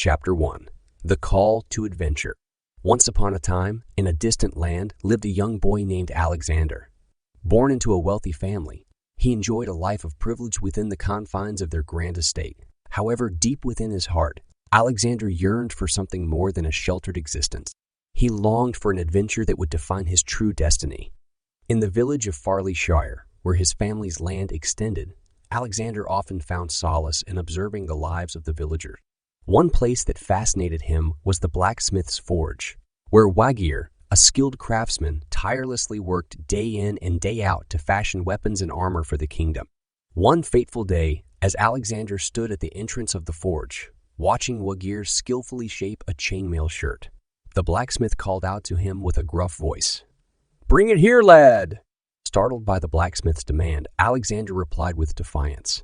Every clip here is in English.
Chapter 1. The Call to Adventure. Once upon a time, in a distant land, lived a young boy named Alexander. Born into a wealthy family, he enjoyed a life of privilege within the confines of their grand estate. However, deep within his heart, Alexander yearned for something more than a sheltered existence. He longed for an adventure that would define his true destiny. In the village of Farley Shire, where his family's land extended, Alexander often found solace in observing the lives of the villagers. One place that fascinated him was the blacksmith's forge, where Wagir, a skilled craftsman, tirelessly worked day in and day out to fashion weapons and armor for the kingdom. One fateful day, as Alexander stood at the entrance of the forge, watching Wagir skillfully shape a chainmail shirt, the blacksmith called out to him with a gruff voice, "Bring it here, lad!" Startled by the blacksmith's demand, Alexander replied with defiance,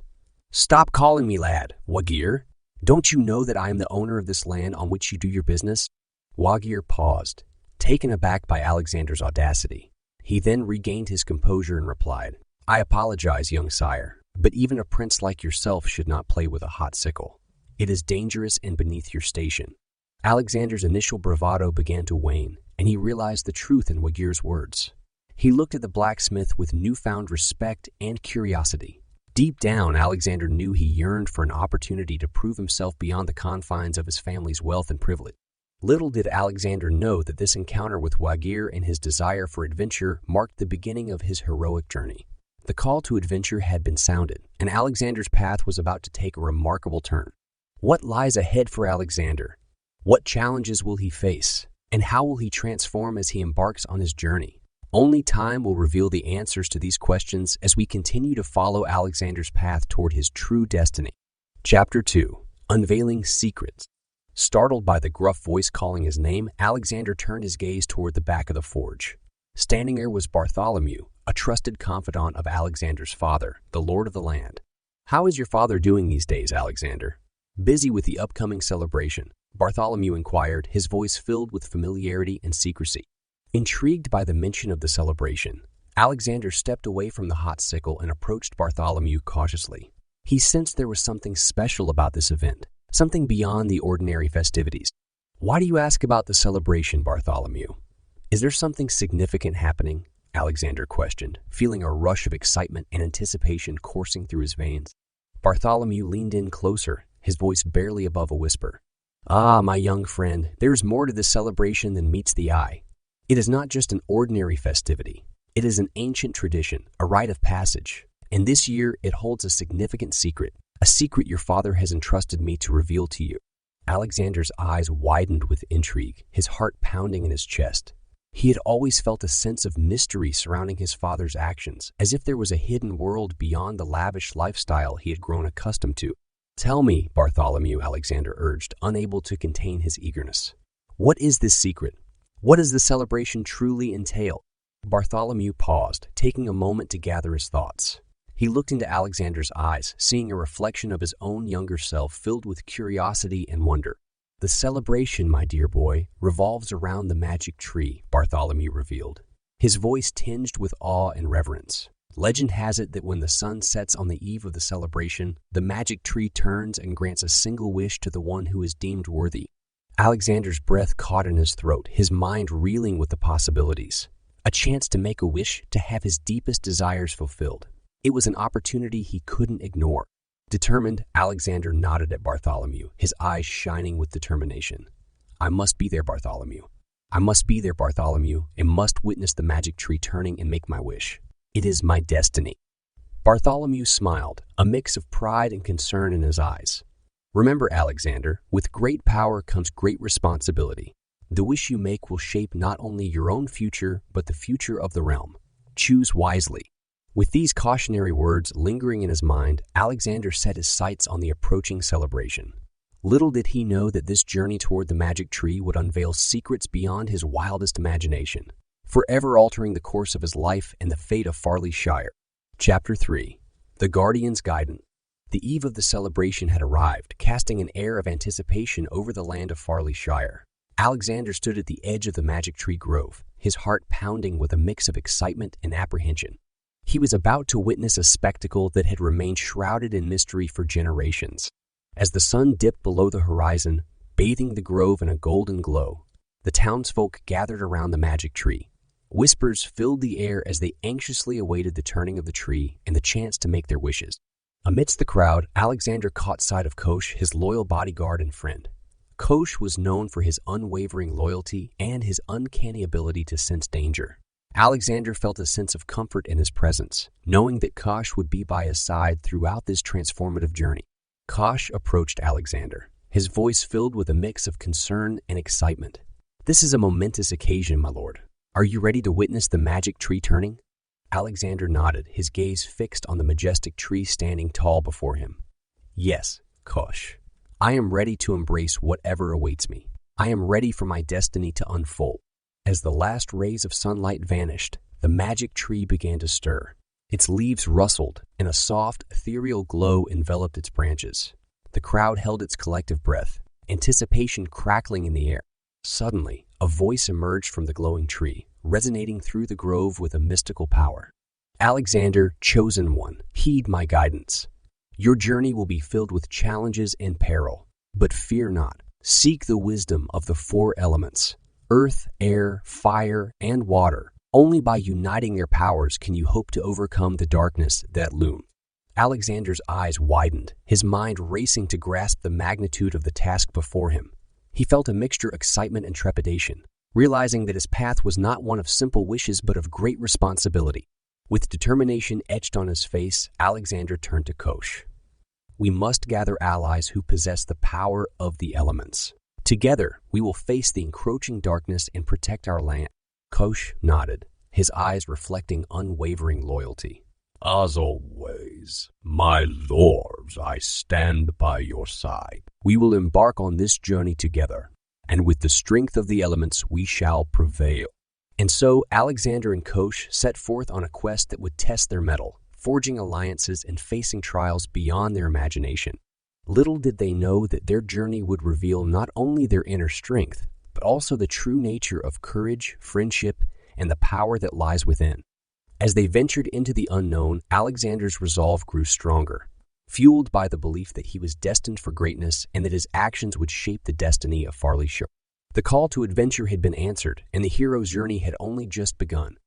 "Stop calling me lad, Wagir. Don't you know that I am the owner of this land on which you do your business?" Wagir paused, taken aback by Alexander's audacity. He then regained his composure and replied, "I apologize, young sire, but even a prince like yourself should not play with a hot sickle. It is dangerous and beneath your station." Alexander's initial bravado began to wane, and he realized the truth in Wagir's words. He looked at the blacksmith with newfound respect and curiosity. Deep down, Alexander knew he yearned for an opportunity to prove himself beyond the confines of his family's wealth and privilege. Little did Alexander know that this encounter with Wagir and his desire for adventure marked the beginning of his heroic journey. The call to adventure had been sounded, and Alexander's path was about to take a remarkable turn. What lies ahead for Alexander? What challenges will he face? And how will he transform as he embarks on his journey? Only time will reveal the answers to these questions as we continue to follow Alexander's path toward his true destiny. Chapter 2. Unveiling Secrets. Startled by the gruff voice calling his name, Alexander turned his gaze toward the back of the forge. Standing there was Bartholomew, a trusted confidant of Alexander's father, the lord of the land. "How is your father doing these days, Alexander?" Busy with the upcoming celebration, Bartholomew inquired, his voice filled with familiarity and secrecy. Intrigued by the mention of the celebration, Alexander stepped away from the hot sickle and approached Bartholomew cautiously. He sensed there was something special about this event, something beyond the ordinary festivities. "Why do you ask about the celebration, Bartholomew? Is there something significant happening?" Alexander questioned, feeling a rush of excitement and anticipation coursing through his veins. Bartholomew leaned in closer, his voice barely above a whisper. "Ah, my young friend, there is more to this celebration than meets the eye. It is not just an ordinary festivity. It is an ancient tradition, a rite of passage. And this year, it holds a significant secret, a secret your father has entrusted me to reveal to you." Alexander's eyes widened with intrigue, his heart pounding in his chest. He had always felt a sense of mystery surrounding his father's actions, as if there was a hidden world beyond the lavish lifestyle he had grown accustomed to. "Tell me, Bartholomew," Alexander urged, unable to contain his eagerness. "What is this secret? What does the celebration truly entail?" Bartholomew paused, taking a moment to gather his thoughts. He looked into Alexander's eyes, seeing a reflection of his own younger self filled with curiosity and wonder. "The celebration, my dear boy, revolves around the magic tree," Bartholomew revealed, his voice tinged with awe and reverence. "Legend has it that when the sun sets on the eve of the celebration, the magic tree turns and grants a single wish to the one who is deemed worthy." Alexander's breath caught in his throat, his mind reeling with the possibilities. A chance to make a wish, to have his deepest desires fulfilled. It was an opportunity he couldn't ignore. Determined, Alexander nodded at Bartholomew, his eyes shining with determination. "I must be there, Bartholomew. I must be there, Bartholomew, and must witness the magic tree turning and make my wish. It is my destiny." Bartholomew smiled, a mix of pride and concern in his eyes. "Remember, Alexander, with great power comes great responsibility. The wish you make will shape not only your own future, but the future of the realm. Choose wisely." With these cautionary words lingering in his mind, Alexander set his sights on the approaching celebration. Little did he know that this journey toward the magic tree would unveil secrets beyond his wildest imagination, forever altering the course of his life and the fate of Farley Shire. Chapter 3. The Guardian's Guidance. The eve of the celebration had arrived, casting an air of anticipation over the land of Farley Shire. Alexander stood at the edge of the magic tree grove, his heart pounding with a mix of excitement and apprehension. He was about to witness a spectacle that had remained shrouded in mystery for generations. As the sun dipped below the horizon, bathing the grove in a golden glow. The townsfolk gathered around the magic tree. Whispers filled the air as they anxiously awaited the turning of the tree and the chance to make their wishes. Amidst the crowd, Alexander caught sight of Kosh, his loyal bodyguard and friend. Kosh was known for his unwavering loyalty and his uncanny ability to sense danger. Alexander felt a sense of comfort in his presence, knowing that Kosh would be by his side throughout this transformative journey. Kosh approached Alexander, his voice filled with a mix of concern and excitement. "This is a momentous occasion, my lord. Are you ready to witness the magic tree turning?" Alexander nodded, his gaze fixed on the majestic tree standing tall before him. "Yes, Kosh. I am ready to embrace whatever awaits me. I am ready for my destiny to unfold." As the last rays of sunlight vanished, the magic tree began to stir. Its leaves rustled, and a soft, ethereal glow enveloped its branches. The crowd held its collective breath, anticipation crackling in the air. Suddenly, a voice emerged from the glowing tree, resonating through the grove with a mystical power. "Alexander, chosen one, heed my guidance. Your journey will be filled with challenges and peril, but fear not. Seek the wisdom of the four elements: earth, air, fire, and water. Only by uniting their powers can you hope to overcome the darkness that looms." Alexander's eyes widened, his mind racing to grasp the magnitude of the task before him. He felt a mixture of excitement and trepidation, realizing that his path was not one of simple wishes but of great responsibility. With determination etched on his face, Alexander turned to Kosh. "We must gather allies who possess the power of the elements. Together, we will face the encroaching darkness and protect our land." Kosh nodded, his eyes reflecting unwavering loyalty. "As always, my lords, I stand by your side. We will embark on this journey together, and with the strength of the elements we shall prevail." And so Alexander and Kosh set forth on a quest that would test their mettle, forging alliances and facing trials beyond their imagination. Little did they know that their journey would reveal not only their inner strength, but also the true nature of courage, friendship, and the power that lies within. As they ventured into the unknown, Alexander's resolve grew stronger, fueled by the belief that he was destined for greatness and that his actions would shape the destiny of Farley Shore. The call to adventure had been answered, and the hero's journey had only just begun.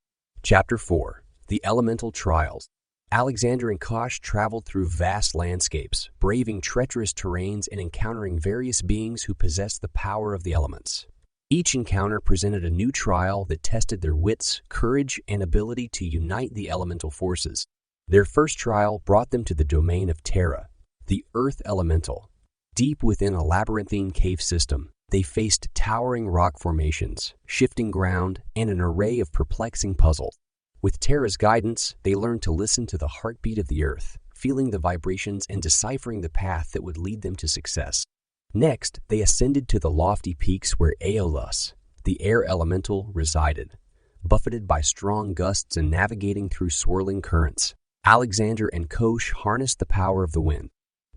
Chapter 4: The Elemental Trials. Alexander and Kosh traveled through vast landscapes, braving treacherous terrains and encountering various beings who possessed the power of the elements. Each encounter presented a new trial that tested their wits, courage, and ability to unite the elemental forces. Their first trial brought them to the domain of Terra, the Earth Elemental. Deep within a labyrinthine cave system, they faced towering rock formations, shifting ground, and an array of perplexing puzzles. With Terra's guidance, they learned to listen to the heartbeat of the earth, feeling the vibrations and deciphering the path that would lead them to success. Next, they ascended to the lofty peaks where Aeolus, the air elemental, resided. Buffeted by strong gusts and navigating through swirling currents, Alexander and Kosh harnessed the power of the wind.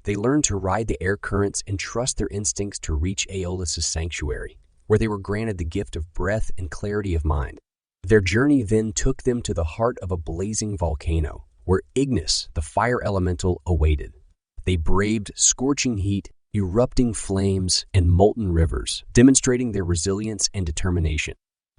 They learned to ride the air currents and trust their instincts to reach Aeolus's sanctuary, where they were granted the gift of breath and clarity of mind. Their journey then took them to the heart of a blazing volcano, where Ignis, the fire elemental, awaited. They braved scorching heat, erupting flames, and molten rivers, demonstrating their resilience and determination.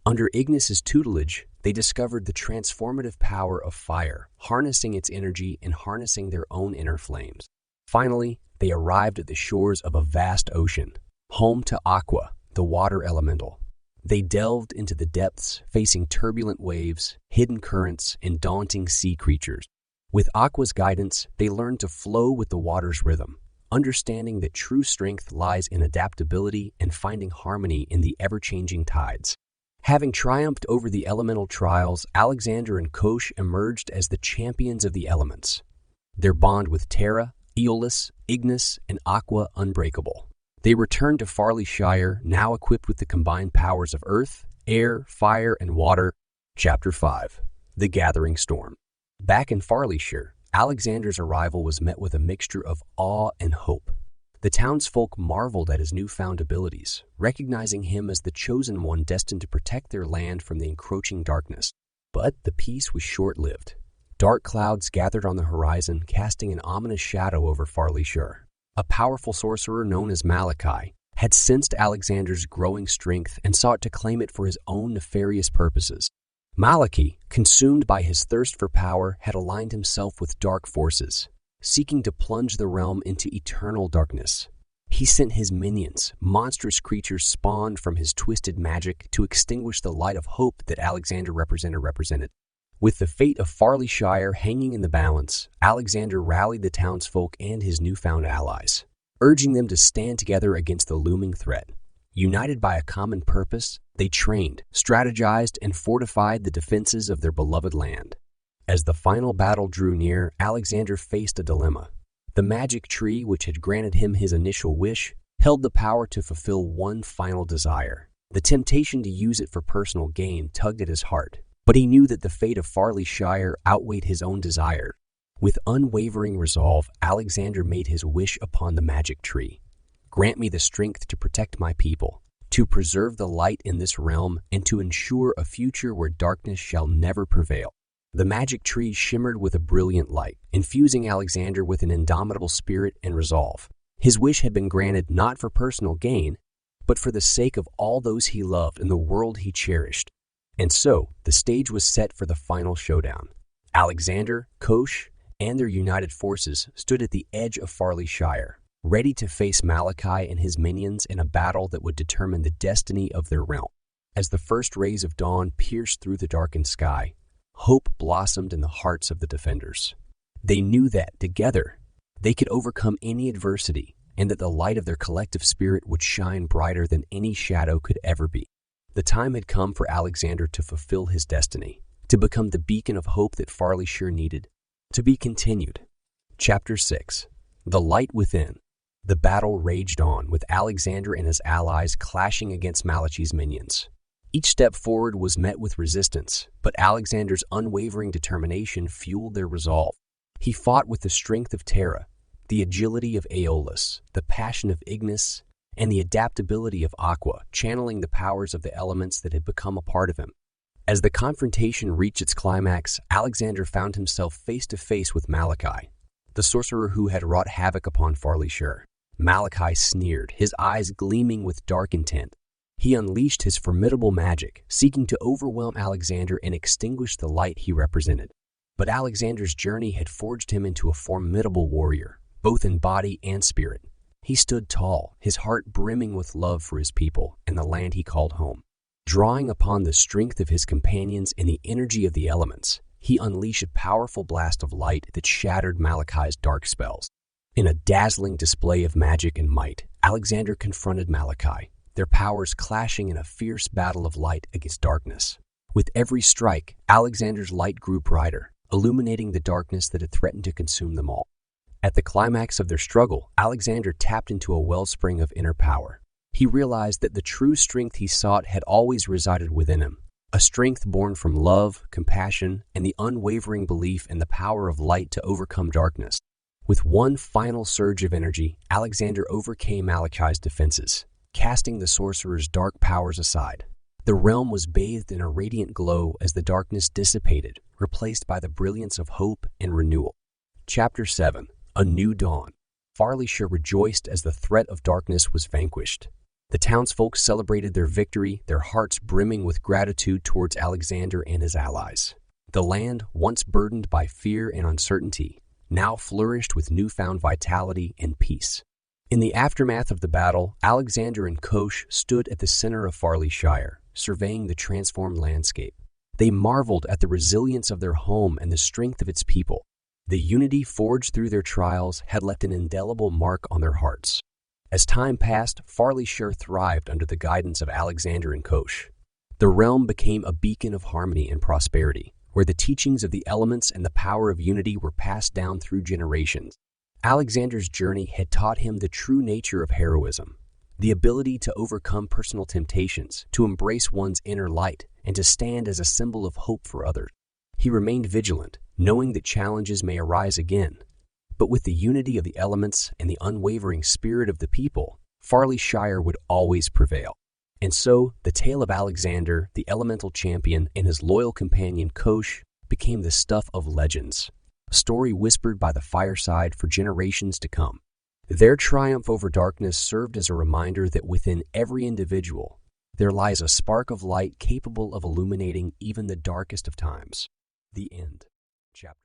Under Ignis's tutelage, they discovered the transformative power of fire, harnessing its energy and harnessing their own inner flames. Finally, they arrived at the shores of a vast ocean, home to Aqua, the water elemental. They delved into the depths, facing turbulent waves, hidden currents, and daunting sea creatures. With Aqua's guidance, they learned to flow with the water's rhythm, understanding that true strength lies in adaptability and finding harmony in the ever-changing tides. Having triumphed over the elemental trials, Alexander and Kosh emerged as the champions of the elements. Their bond with Terra, Aeolus, Ignis, and Aqua unbreakable. They returned to Farley Shire, now equipped with the combined powers of earth, air, fire, and water. Chapter 5: The Gathering Storm. Back in Farley Shire, Alexander's arrival was met with a mixture of awe and hope. The townsfolk marveled at his newfound abilities, recognizing him as the chosen one destined to protect their land from the encroaching darkness. But the peace was short-lived. Dark clouds gathered on the horizon, casting an ominous shadow over Farley Shire. A powerful sorcerer known as Malachi had sensed Alexander's growing strength and sought to claim it for his own nefarious purposes. Malachy, consumed by his thirst for power, had aligned himself with dark forces, seeking to plunge the realm into eternal darkness. He sent his minions, monstrous creatures spawned from his twisted magic, to extinguish the light of hope that Alexander represented. With the fate of Farley Shire hanging in the balance, Alexander rallied the townsfolk and his newfound allies, urging them to stand together against the looming threat. United by a common purpose, they trained, strategized, and fortified the defenses of their beloved land. As the final battle drew near, Alexander faced a dilemma. The magic tree, which had granted him his initial wish, held the power to fulfill one final desire. The temptation to use it for personal gain tugged at his heart, but he knew that the fate of Farley Shire outweighed his own desire. With unwavering resolve, Alexander made his wish upon the magic tree. Grant me the strength to protect my people, to preserve the light in this realm, and to ensure a future where darkness shall never prevail. The magic tree shimmered with a brilliant light, infusing Alexander with an indomitable spirit and resolve. His wish had been granted not for personal gain, but for the sake of all those he loved and the world he cherished. And so, the stage was set for the final showdown. Alexander, Kosh, and their united forces stood at the edge of Farley Shire, ready to face Malachy and his minions in a battle that would determine the destiny of their realm. As the first rays of dawn pierced through the darkened sky, hope blossomed in the hearts of the defenders. They knew that, together, they could overcome any adversity, and that the light of their collective spirit would shine brighter than any shadow could ever be. The time had come for Alexander to fulfill his destiny, to become the beacon of hope that Farley Shire needed. To be continued. Chapter 6. The Light Within. The battle raged on, with Alexander and his allies clashing against Malachy's minions. Each step forward was met with resistance, but Alexander's unwavering determination fueled their resolve. He fought with the strength of Terra, the agility of Aeolus, the passion of Ignis, and the adaptability of Aqua, channeling the powers of the elements that had become a part of him. As the confrontation reached its climax, Alexander found himself face to face with Malachy, the sorcerer who had wrought havoc upon Farley Shire. Malachy sneered, his eyes gleaming with dark intent. He unleashed his formidable magic, seeking to overwhelm Alexander and extinguish the light he represented. But Alexander's journey had forged him into a formidable warrior, both in body and spirit. He stood tall, his heart brimming with love for his people and the land he called home. Drawing upon the strength of his companions and the energy of the elements, he unleashed a powerful blast of light that shattered Malachy's dark spells. In a dazzling display of magic and might, Alexander confronted Malachy, their powers clashing in a fierce battle of light against darkness. With every strike, Alexander's light grew brighter, illuminating the darkness that had threatened to consume them all. At the climax of their struggle, Alexander tapped into a wellspring of inner power. He realized that the true strength he sought had always resided within him, a strength born from love, compassion, and the unwavering belief in the power of light to overcome darkness. With one final surge of energy, Alexander overcame Malachy's defenses, casting the sorcerer's dark powers aside. The realm was bathed in a radiant glow as the darkness dissipated, replaced by the brilliance of hope and renewal. Chapter 7. A New Dawn. Farley Shire rejoiced as the threat of darkness was vanquished. The townsfolk celebrated their victory, their hearts brimming with gratitude towards Alexander and his allies. The land, once burdened by fear and uncertainty, now flourished with newfound vitality and peace. In the aftermath of the battle, Alexander and Kosh stood at the center of Farley Shire, surveying the transformed landscape. They marveled at the resilience of their home and the strength of its people. The unity forged through their trials had left an indelible mark on their hearts. As time passed, Farley Shire thrived under the guidance of Alexander and Kosh. The realm became a beacon of harmony and prosperity, where the teachings of the elements and the power of unity were passed down through generations. Alexander's journey had taught him the true nature of heroism, the ability to overcome personal temptations, to embrace one's inner light, and to stand as a symbol of hope for others. He remained vigilant, knowing that challenges may arise again. But with the unity of the elements and the unwavering spirit of the people, Farley Shire would always prevail. And so, the tale of Alexander, the elemental champion, and his loyal companion Kosh became the stuff of legends, a story whispered by the fireside for generations to come. Their triumph over darkness served as a reminder that within every individual there lies a spark of light capable of illuminating even the darkest of times. The end. Chapter